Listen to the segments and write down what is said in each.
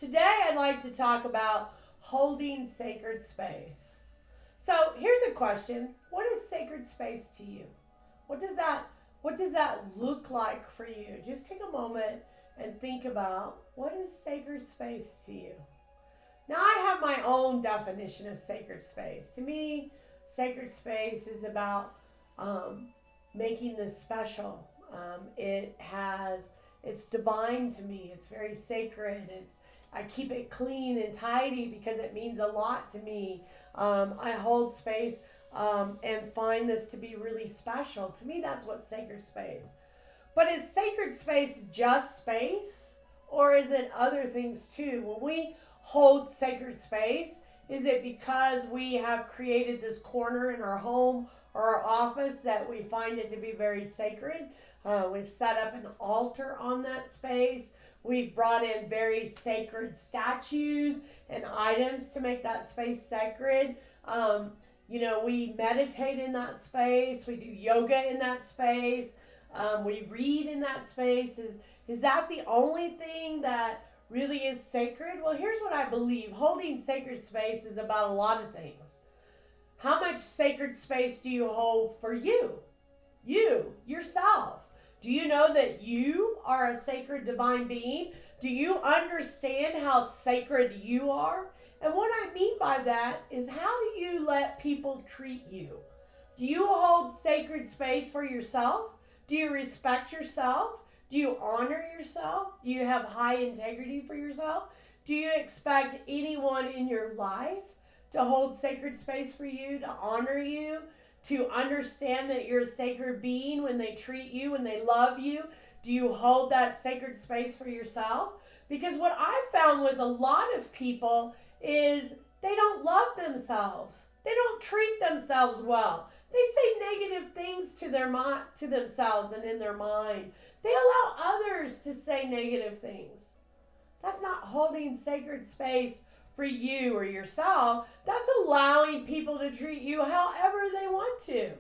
Today I'd like to talk about holding sacred space. So here's a question. What is sacred space to you? What does that look like for you? Just take a moment and think about what is sacred space to you. Now I have my own definition of sacred space. To me, sacred space is about making this special. It's divine to me. It's very sacred. I keep it clean and tidy because it means a lot to me. I hold space and find this to be really special. To me, that's what sacred space. But is sacred space just space, or is it other things too? When we hold sacred space, is it because we have created this corner in our home or our office that we find it to be very sacred? We've set up an altar on that space. We've brought in very sacred statues and items to make that space sacred. We meditate in that space. We do yoga in that space. We read in that space. Is that the only thing that really is sacred? Well, here's what I believe. Holding sacred space is about a lot of things. How much sacred space do you hold for you? You, yourself. Do you know that you are a sacred divine being? Do you understand how sacred you are? And what I mean by that is, how do you let people treat you? Do you hold sacred space for yourself? Do you respect yourself? Do you honor yourself? Do you have high integrity for yourself? Do you expect anyone in your life to hold sacred space for you, to honor you, to understand that you're a sacred being when they treat you, when they love you? Do you hold that sacred space for yourself? Because what I've found with a lot of people is they don't love themselves. They don't treat themselves well. They say negative things to themselves and in their mind. They allow others to say negative things. That's not holding sacred space for you or yourself. That's allowing people to treat you however they want to.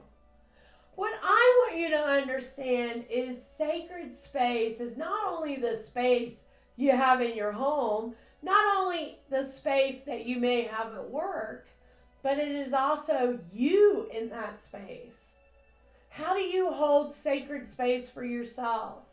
What I want you to understand is sacred space is not only the space you have in your home, not only the space that you may have at work, but it is also you in that space. How do you hold sacred space for yourself?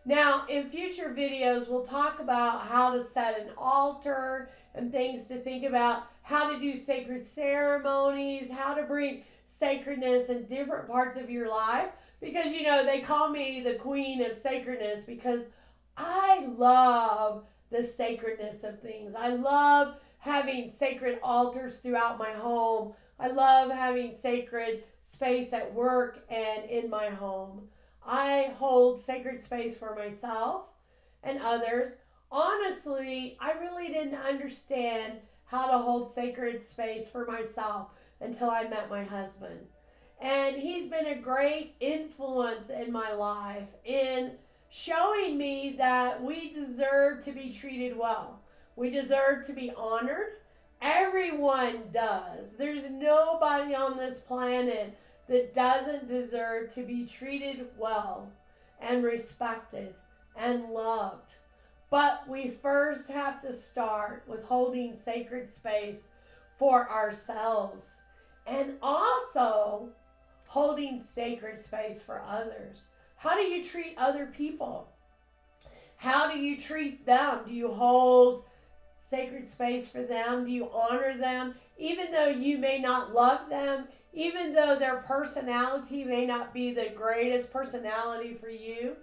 Now, in future videos, we'll talk about how to set an altar and things to think about, how to do sacred ceremonies, how to bring sacredness in different parts of your life. Because, they call me the queen of sacredness because I love the sacredness of things. I love having sacred altars throughout my home. I love having sacred space at work and in my home. I hold sacred space for myself and others. Honestly, I really didn't understand how to hold sacred space for myself until I met my husband. And he's been a great influence in my life in showing me that we deserve to be treated well. We deserve to be honored. Everyone does. There's nobody on this planet that doesn't deserve to be treated well and respected and loved. But we first have to start with holding sacred space for ourselves and also holding sacred space for others. How do you treat other people? How do you treat them? Do you hold sacred space for them? Do you honor them? Even though you may not love them, even though their personality may not be the greatest personality for you,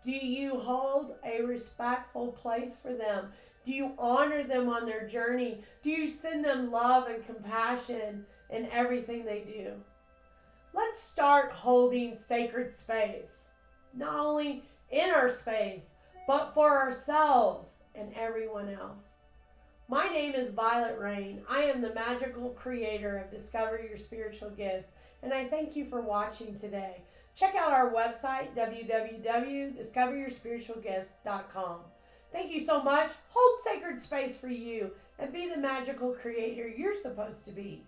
do you hold a respectful place for them? Do you honor them on their journey? Do you send them love and compassion in everything they do? Let's start holding sacred space, not only in our space, but for ourselves and everyone else. My name is Vialet Rayne. I am the magical creator of Discover Your Spiritual Gifts, and I thank you for watching today. Check out our website, www.discoveryourspiritualgifts.com. Thank you so much. Hold sacred space for you and be the magical creator you're supposed to be.